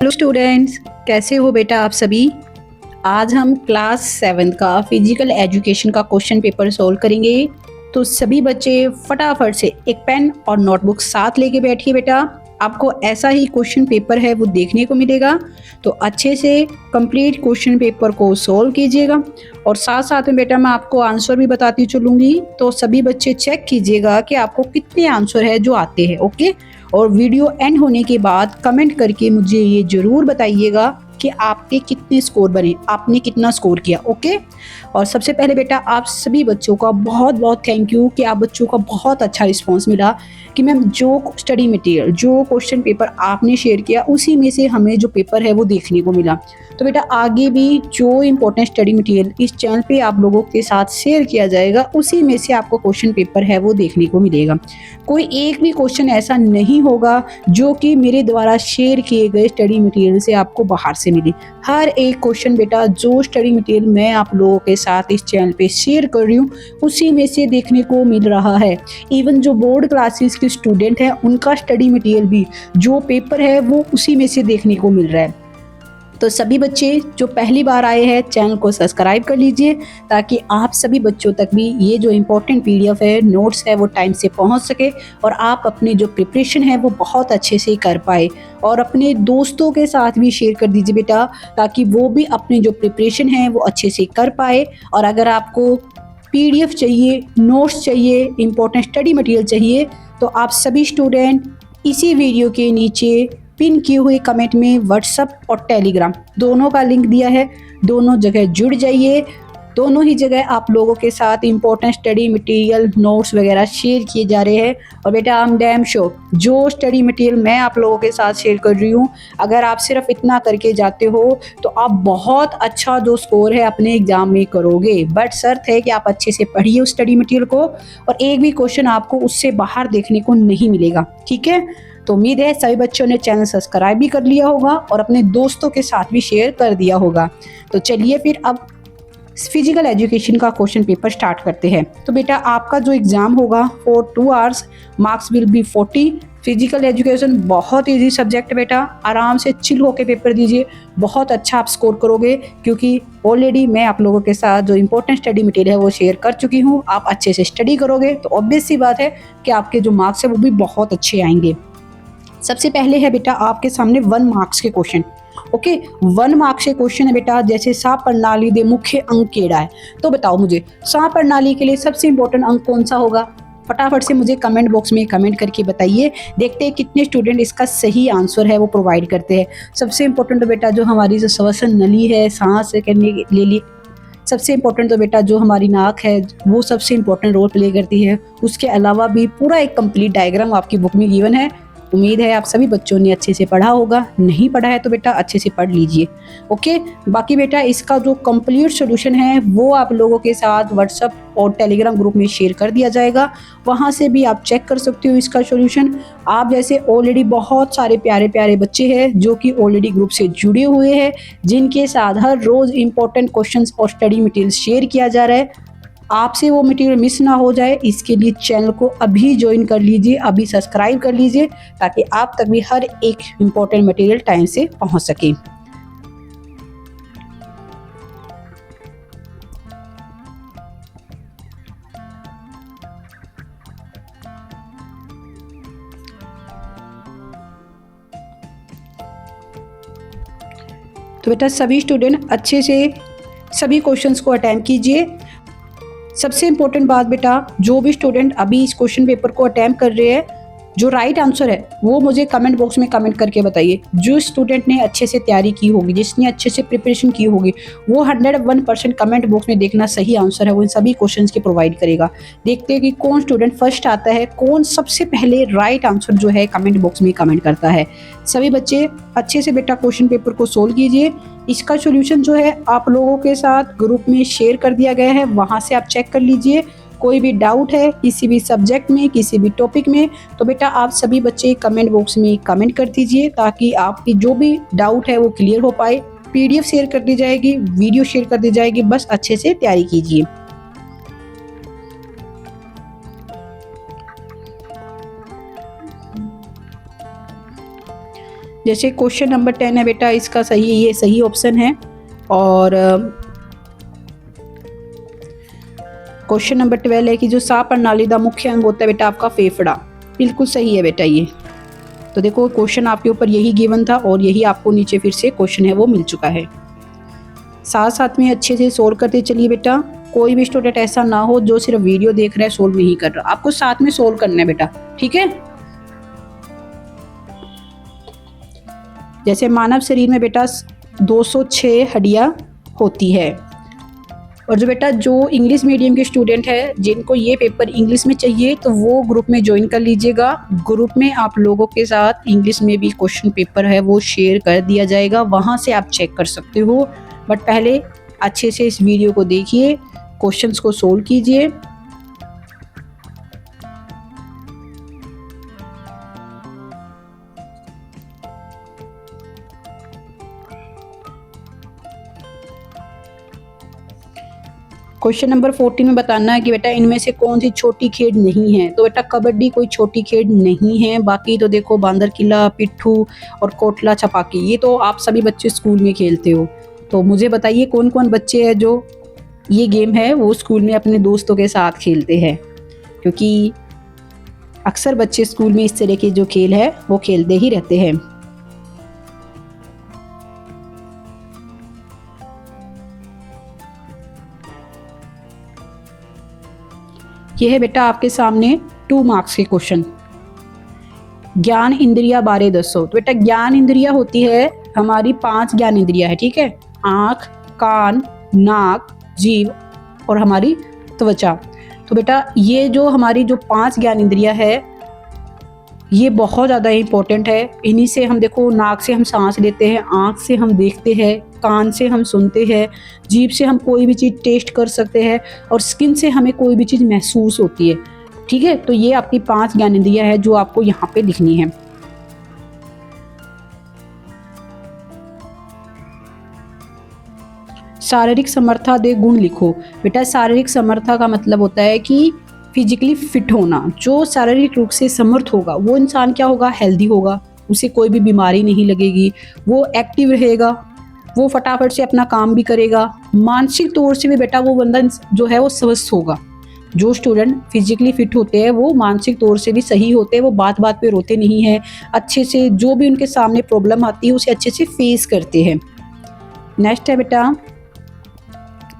Hello students, कैसे हो बेटा आप सभी। आज हम क्लास 7 का फिजिकल एजुकेशन का क्वेश्चन पेपर सॉल्व करेंगे। तो सभी बच्चे फटाफट से एक पेन और नोटबुक साथ लेके बैठिए बेटा। आपको ऐसा ही क्वेश्चन पेपर है वो देखने को मिलेगा, तो अच्छे से कंप्लीट क्वेश्चन पेपर को सॉल्व कीजिएगा। और साथ साथ में बेटा मैं आपको आंसर भी बताती चलूँगी, तो सभी बच्चे चेक कीजिएगा कि आपको कितने आंसर है जो आते हैं। ओके, और वीडियो एंड होने के बाद कमेंट करके मुझे ये ज़रूर बताइएगा कि आपके कितने स्कोर बने, आपने कितना स्कोर किया। ओके, और सबसे पहले बेटा आप सभी बच्चों का बहुत बहुत थैंक यू कि आप बच्चों का बहुत अच्छा रिस्पांस मिला कि मैम जो स्टडी मटेरियल, जो क्वेश्चन पेपर आपने शेयर किया उसी में से हमें जो पेपर है वो देखने को मिला। तो बेटा आगे भी जो इम्पोर्टेंट स्टडी मटेरियल इस चैनल पे आप लोगों के साथ शेयर किया जाएगा उसी में से आपको क्वेश्चन पेपर है वो देखने को मिलेगा। कोई एक भी क्वेश्चन ऐसा नहीं होगा जो कि मेरे द्वारा शेयर किए गए स्टडी मटेरियल से आपको बाहर से मिले। हर एक क्वेश्चन बेटा जो स्टडी मटेरियल मैं आप लोगों के साथ इस चैनल पे शेयर कर रही हूँ उसी में से देखने को मिल रहा है। इवन जो बोर्ड क्लासेस के स्टूडेंट हैं उनका स्टडी मटेरियल भी जो पेपर है वो उसी में से देखने को मिल रहा है। तो सभी बच्चे जो पहली बार आए हैं चैनल को सब्सक्राइब कर लीजिए ताकि आप सभी बच्चों तक भी ये जो इम्पोर्टेंट पीडीएफ है, नोट्स है, वो टाइम से पहुंच सके और आप अपनी जो प्रिपरेशन है वो बहुत अच्छे से कर पाए। और अपने दोस्तों के साथ भी शेयर कर दीजिए बेटा ताकि वो भी अपनी जो प्रिपरेशन है वो अच्छे से कर पाए। और अगर आपको पीडीएफ चाहिए, नोट्स चाहिए, इम्पोर्टेंट स्टडी मटेरियल चाहिए तो आप सभी स्टूडेंट इसी वीडियो के नीचे पिन किए हुए कमेंट में व्हाट्सएप और टेलीग्राम दोनों का लिंक दिया है, दोनों जगह जुड़ जाइए। दोनों ही जगह आप लोगों के साथ इम्पोर्टेंट स्टडी मटेरियल, नोट्स वगैरह शेयर किए जा रहे हैं। और बेटा आई एम डैम श्योर जो स्टडी मटेरियल मैं आप लोगों के साथ शेयर कर रही हूँ, अगर आप सिर्फ इतना करके जाते हो तो आप बहुत अच्छा जो स्कोर है अपने एग्जाम में करोगे। बट शर्त है कि आप अच्छे से पढ़िए उस स्टडी मटेरियल को और एक भी क्वेश्चन आपको उससे बाहर देखने को नहीं मिलेगा। ठीक है, तो उम्मीद है सभी बच्चों ने चैनल सब्सक्राइब भी कर लिया होगा और अपने दोस्तों के साथ भी शेयर कर दिया होगा। तो चलिए फिर अब फिजिकल एजुकेशन का क्वेश्चन पेपर स्टार्ट करते हैं। तो बेटा आपका जो एग्जाम होगा for 2 hours, marks will be 40। Physical education बहुत इजी सब्जेक्ट है बेटा, आराम से चिल होकर पेपर दीजिए, बहुत अच्छा आप स्कोर करोगे क्योंकि ऑलरेडी मैं आप लोगों के साथ जो इंपॉर्टेंट स्टडी मटेरियल है वो शेयर कर चुकी हूँ। आप अच्छे से स्टडी करोगे तो ऑब्वियस सी बात है कि आपके जो मार्क्स है वो भी बहुत अच्छे आएंगे। सबसे पहले है बेटा आपके सामने 1 मार्क्स के क्वेश्चन। ओके, 1 मार्क्स के क्वेश्चन है बेटा, जैसे सा प्रणाली दे मुख्य अंक केड़ा है। तो बताओ मुझे सा प्रणाली के लिए सबसे इंपॉर्टेंट अंक कौन सा होगा। फटाफट से मुझे कमेंट बॉक्स में कमेंट करके बताइए, देखते हैं कितने स्टूडेंट इसका सही आंसर है वो प्रोवाइड करते हैं। सबसे इंपॉर्टेंट तो बेटा जो हमारी जो श्वसन नली है, सांस करने के लिए सबसे इंपॉर्टेंट तो बेटा जो हमारी नाक है वो सबसे इंपॉर्टेंट रोल प्ले करती है। उसके अलावा भी पूरा एक कंप्लीट डायग्राम आपकी बुक में गिवन है। उम्मीद है आप सभी बच्चों ने अच्छे से पढ़ा होगा, नहीं पढ़ा है तो बेटा अच्छे से पढ़ लीजिए। ओके, बाकी बेटा इसका जो कंप्लीट सॉल्यूशन है वो आप लोगों के साथ व्हाट्सएप और टेलीग्राम ग्रुप में शेयर कर दिया जाएगा, वहाँ से भी आप चेक कर सकते हो इसका सॉल्यूशन। आप जैसे ऑलरेडी बहुत सारे प्यारे प्यारे बच्चे हैं जो कि ऑलरेडी ग्रुप से जुड़े हुए हैं, जिनके साथ हर रोज़ इंपॉर्टेंट क्वेश्चंस और स्टडी मटेरियल शेयर किया जा रहा है। आपसे वो मटेरियल मिस ना हो जाए इसके लिए चैनल को अभी ज्वाइन कर लीजिए, अभी सब्सक्राइब कर लीजिए ताकि आप तक भी हर एक इम्पोर्टेंट मटेरियल टाइम से पहुंच सके। तो बेटा सभी स्टूडेंट अच्छे से सभी क्वेश्चंस को अटेम्प्ट कीजिए। सबसे इम्पोर्टेंट बात बेटा, जो भी स्टूडेंट अभी इस क्वेश्चन पेपर को अटेम्प्ट कर रहे हैं, जो राइट आंसर है वो मुझे कमेंट बॉक्स में कमेंट करके बताइए। जो स्टूडेंट ने अच्छे से तैयारी की होगी, जिसने अच्छे से प्रिपरेशन की होगी, वो 101% कमेंट बॉक्स में देखना सही आंसर है वो इन सभी क्वेश्चंस के प्रोवाइड करेगा। देखते हैं कि कौन स्टूडेंट फर्स्ट आता है, कौन सबसे पहले राइट आंसर जो है कमेंट बॉक्स में कमेंट करता है। सभी बच्चे अच्छे से बेटा क्वेश्चन पेपर को सोल्व कीजिए। इसका सॉल्यूशन जो है आप लोगों के साथ ग्रुप में शेयर कर दिया गया है, वहाँ से आप चेक कर लीजिए। कोई भी डाउट है किसी भी सब्जेक्ट में, किसी भी टॉपिक में, तो बेटा आप सभी बच्चे कमेंट बॉक्स में कमेंट कर दीजिए ताकि आपकी जो भी डाउट है वो क्लियर हो पाए। पीडीएफ शेयर कर दी जाएगी, वीडियो शेयर कर दी जाएगी, बस अच्छे से तैयारी कीजिए। जैसे क्वेश्चन नंबर 10 है बेटा, इसका सही, ये सही ऑप्शन है। और क्वेश्चन नंबर 12 है कि जो साह प्रणाली का मुख्य अंग होता है बेटा आपका फेफड़ा, बिल्कुल सही है बेटा ये। तो देखो क्वेश्चन आपके ऊपर यही गिवन था और यही आपको नीचे फिर से क्वेश्चन है वो मिल चुका है। साथ साथ में अच्छे से सोल्व करते चलिए बेटा। कोई भी स्टूडेंट ऐसा ना हो जो सिर्फ वीडियो देख रहा है, सोल्व नहीं कर रहा, आपको साथ में सोल्व करना है बेटा, ठीक है। जैसे मानव शरीर में बेटा 206 हड्डियां होती है। और जो बेटा जो इंग्लिश मीडियम के स्टूडेंट है जिनको ये पेपर इंग्लिश में चाहिए तो वो ग्रुप में ज्वाइन कर लीजिएगा। ग्रुप में आप लोगों के साथ इंग्लिश में भी क्वेश्चन पेपर है वो शेयर कर दिया जाएगा, वहाँ से आप चेक कर सकते हो। बट पहले अच्छे से इस वीडियो को देखिए, क्वेश्चंस को सोल्व कीजिए। क्वेश्चन नंबर 14 में बताना है कि बेटा इनमें से कौन सी छोटी खेल नहीं है। तो बेटा कबड्डी कोई छोटी खेल नहीं है। बाकी तो देखो बांदर किला, पिट्ठू और कोटला छपाकी, ये तो आप सभी बच्चे स्कूल में खेलते हो। तो मुझे बताइए कौन कौन बच्चे हैं जो ये गेम है वो स्कूल में अपने दोस्तों के साथ खेलते हैं, क्योंकि अक्सर बच्चे स्कूल में इस तरह के जो खेल है वो खेलते ही रहते हैं। यह है बेटा आपके सामने 2 मार्क्स के क्वेश्चन। ज्ञान इंद्रिया बारे दसो। तो बेटा ज्ञान इंद्रिया होती है हमारी 5 ज्ञान इंद्रिया है, ठीक है। आँख, कान, नाक, जीभ और हमारी त्वचा। तो बेटा ये जो हमारी जो 5 ज्ञान इंद्रिया है ये बहुत ज़्यादा इम्पोर्टेंट है। इन्हीं से हम देखो, नाक से हम सांस लेते हैं, आँख से हम देखते हैं, कान से हम सुनते हैं, जीभ से हम कोई भी चीज़ टेस्ट कर सकते हैं और स्किन से हमें कोई भी चीज़ महसूस होती है, ठीक है। तो ये आपकी 5 ज्ञानेंद्रियाँ है जो आपको यहाँ पे लिखनी है। शारीरिक समर्था दे गुण लिखो। बेटा शारीरिक समर्था का मतलब होता है कि फिजिकली फिट होना। जो शारीरिक रूप से समर्थ होगा वो इंसान क्या होगा, हेल्दी होगा, उसे कोई भी बीमारी नहीं लगेगी, वो एक्टिव रहेगा, वो फटाफट से अपना काम भी करेगा। मानसिक तौर से भी बेटा वो बंदा जो है वो स्वस्थ होगा। जो स्टूडेंट फिजिकली फिट होते हैं वो मानसिक तौर से भी सही होते हैं, वो बात बात पे रोते नहीं हैं, अच्छे से जो भी उनके सामने प्रॉब्लम आती है उसे अच्छे से फेस करते हैं। नेक्स्ट है बेटा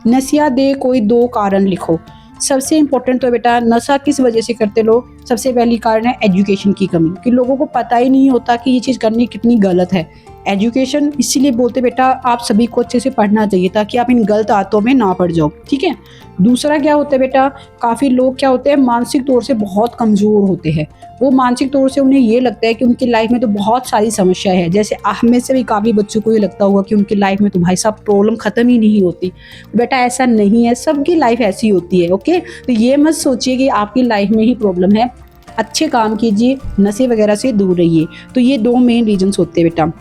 नशा दे कोई 2 कारण लिखो। सबसे इम्पोर्टेंट तो बेटा नशा किस वजह से करते लोग, सबसे पहली कारण है एजुकेशन की कमी, कि लोगों को पता ही नहीं होता कि ये चीज़ करनी कितनी गलत है। एजुकेशन इसीलिए बोलते बेटा आप सभी को अच्छे से पढ़ना चाहिए ताकि आप इन गलत आदतों में ना पड़ जाओ, ठीक है। दूसरा क्या होता है बेटा, काफ़ी लोग क्या होते हैं मानसिक तौर से बहुत कमज़ोर होते हैं। वो मानसिक तौर से उन्हें ये लगता है कि उनकी लाइफ में तो बहुत सारी समस्याएं हैं। जैसे में से भी काफ़ी बच्चों को ये लगता होगा कि उनकी लाइफ में तो भाई साहब प्रॉब्लम ख़त्म ही नहीं होती। बेटा ऐसा नहीं है, सबकी लाइफ ऐसी होती है, ओके। तो ये मत सोचिए कि आपकी लाइफ में ही प्रॉब्लम है। अच्छे काम कीजिए, नशे वगैरह से दूर रहिए। तो ये 2 मेन रीजंस होते हैं बेटा।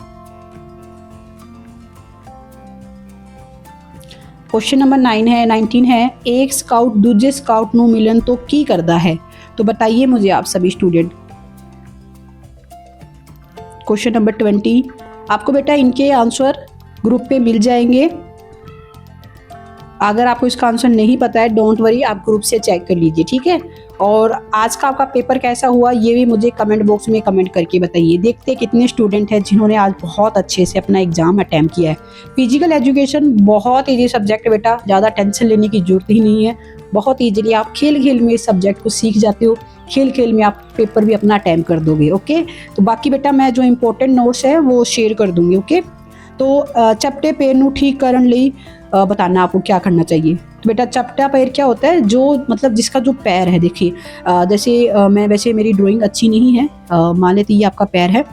क्वेश्चन नंबर 19 है एक स्काउट दूजे स्काउट नू मिलन तो की करदा है। तो बताइए मुझे आप सभी स्टूडेंट। क्वेश्चन नंबर 20 आपको बेटा इनके आंसर ग्रुप पे मिल जाएंगे। अगर आपको इसका आंसर नहीं पता है डोंट वरी, आप ग्रुप से चेक कर लीजिए, ठीक है। और आज का आपका पेपर कैसा हुआ ये भी मुझे कमेंट बॉक्स में कमेंट करके बताइए। देखते हैं कितने स्टूडेंट हैं जिन्होंने आज बहुत अच्छे से अपना एग्जाम अटैम्प्ट किया है। फिजिकल एजुकेशन बहुत ईजी सब्जेक्ट है बेटा, ज़्यादा टेंशन लेने की जरूरत ही नहीं है। बहुत ईजिली आप खेल खेल में इस सब्जेक्ट को सीख जाते हो, खेल खेल में आप पेपर भी अपना अटैम्प्ट कर दोगे, ओके। तो बाकी बेटा मैं जो इंपॉर्टेंट नोट्स है वो शेयर कर दूंगी, ओके। तो चपटे पैर नू ठीक करने लिए बताना आपको क्या करना चाहिए। तो बेटा चपटा पैर क्या होता है, जो मतलब जिसका जो पैर है, देखिए जैसे मैं वैसे मेरी ड्राइंग अच्छी नहीं है, मान लेते ये आपका पैर है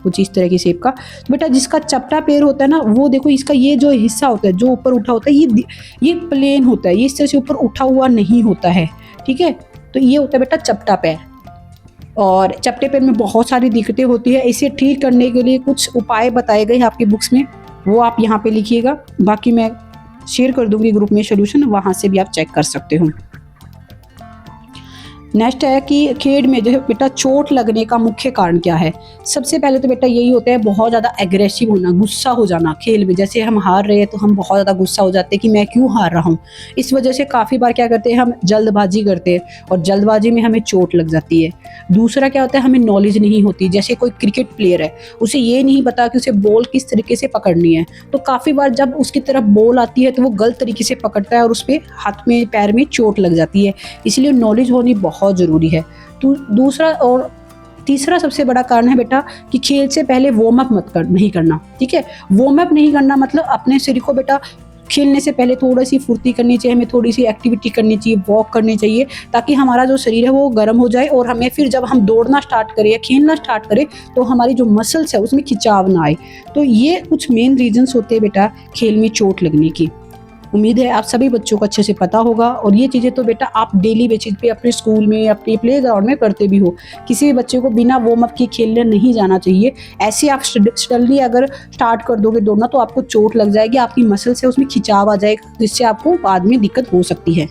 कुछ इस तरह की शेप का। तो बेटा जिसका चपटा पैर होता है ना वो देखो इसका ये जो हिस्सा होता है जो ऊपर उठा होता है ये प्लेन होता है, ये इस तरह से ऊपर उठा हुआ नहीं होता है, ठीक है। तो ये होता है बेटा चपटा पैर। और चपटे पैर में बहुत सारी दिक्कतें होती है, इसे ठीक करने के लिए कुछ उपाय बताए गए हैं आपकी बुक्स में, वो आप यहाँ पे लिखिएगा। बाकी मैं शेयर कर दूंगी ग्रुप में सोल्यूशन, वहाँ से भी आप चेक कर सकते हो। नेक्स्ट है कि खेल में जो है बेटा चोट लगने का मुख्य कारण क्या है। सबसे पहले तो बेटा यही होता है बहुत ज़्यादा एग्रेसिव होना, गुस्सा हो जाना खेल में। जैसे हम हार रहे हैं तो हम बहुत ज़्यादा गुस्सा हो जाते हैं कि मैं क्यों हार रहा हूँ। इस वजह से काफ़ी बार क्या करते हैं, हम जल्दबाजी करते हैं और जल्दबाजी में हमें चोट लग जाती है। दूसरा क्या होता है, हमें नॉलेज नहीं होती। जैसे कोई क्रिकेट प्लेयर है, उसे ये नहीं पता कि उसे बॉल किस तरीके से पकड़नी है, तो काफ़ी बार जब उसकी तरफ बॉल आती है तो वो गलत तरीके से पकड़ता है और उस पर हाथ में पैर में चोट लग जाती है। इसलिए नॉलेज होनी बहुत ज़रूरी है। तो दूसरा और तीसरा सबसे बड़ा कारण है बेटा कि खेल से पहले वार्म अप नहीं करना। ठीक है, वार्म अप नहीं करना मतलब अपने शरीर को बेटा खेलने से पहले थोड़ी सी फुर्ती करनी चाहिए, हमें थोड़ी सी एक्टिविटी करनी चाहिए, वॉक करनी चाहिए, ताकि हमारा जो शरीर है वो गर्म हो जाए और हमें फिर जब हम दौड़ना स्टार्ट करें या खेलना स्टार्ट करें तो हमारी जो मसल्स है उसमें खिंचाव ना आए। तो ये कुछ मेन रीजंस होते हैं बेटा खेल में चोट लगने की। उम्मीद है आप सभी बच्चों को अच्छे से पता होगा और ये चीज़ें तो बेटा आप डेली बेसिस पे अपने स्कूल में, अपने प्ले ग्राउंड में करते भी हो। किसी भी बच्चे को बिना वार्म अप के खेलने नहीं जाना चाहिए। ऐसे आप सडनली अगर स्टार्ट कर दोगे दौड़ना तो आपको चोट लग जाएगी, आपकी मसल से उसमें खिंचाव आ जाएगा, जिससे आपको बाद में दिक्कत हो सकती है।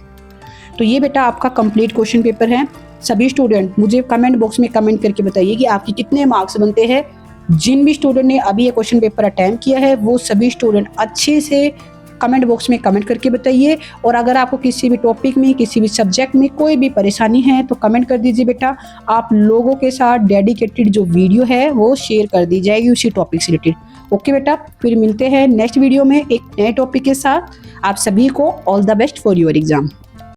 तो ये बेटा आपका कंप्लीट क्वेश्चन पेपर है। सभी स्टूडेंट मुझे कमेंट बॉक्स में कमेंट करके बताइए कि आपके कितने मार्क्स बनते हैं। जिन भी स्टूडेंट ने अभी ये क्वेश्चन पेपर अटेम्प्ट किया है वो सभी स्टूडेंट अच्छे से कमेंट बॉक्स में कमेंट करके बताइए। और अगर आपको किसी भी टॉपिक में, किसी भी सब्जेक्ट में कोई भी परेशानी है तो कमेंट कर दीजिए बेटा। आप लोगों के साथ डेडिकेटेड जो वीडियो है वो शेयर कर दी जाएगी उसी टॉपिक से रिलेटेड। ओके बेटा, फिर मिलते हैं नेक्स्ट वीडियो में एक नए टॉपिक के साथ। आप सभी को all the best for your exam.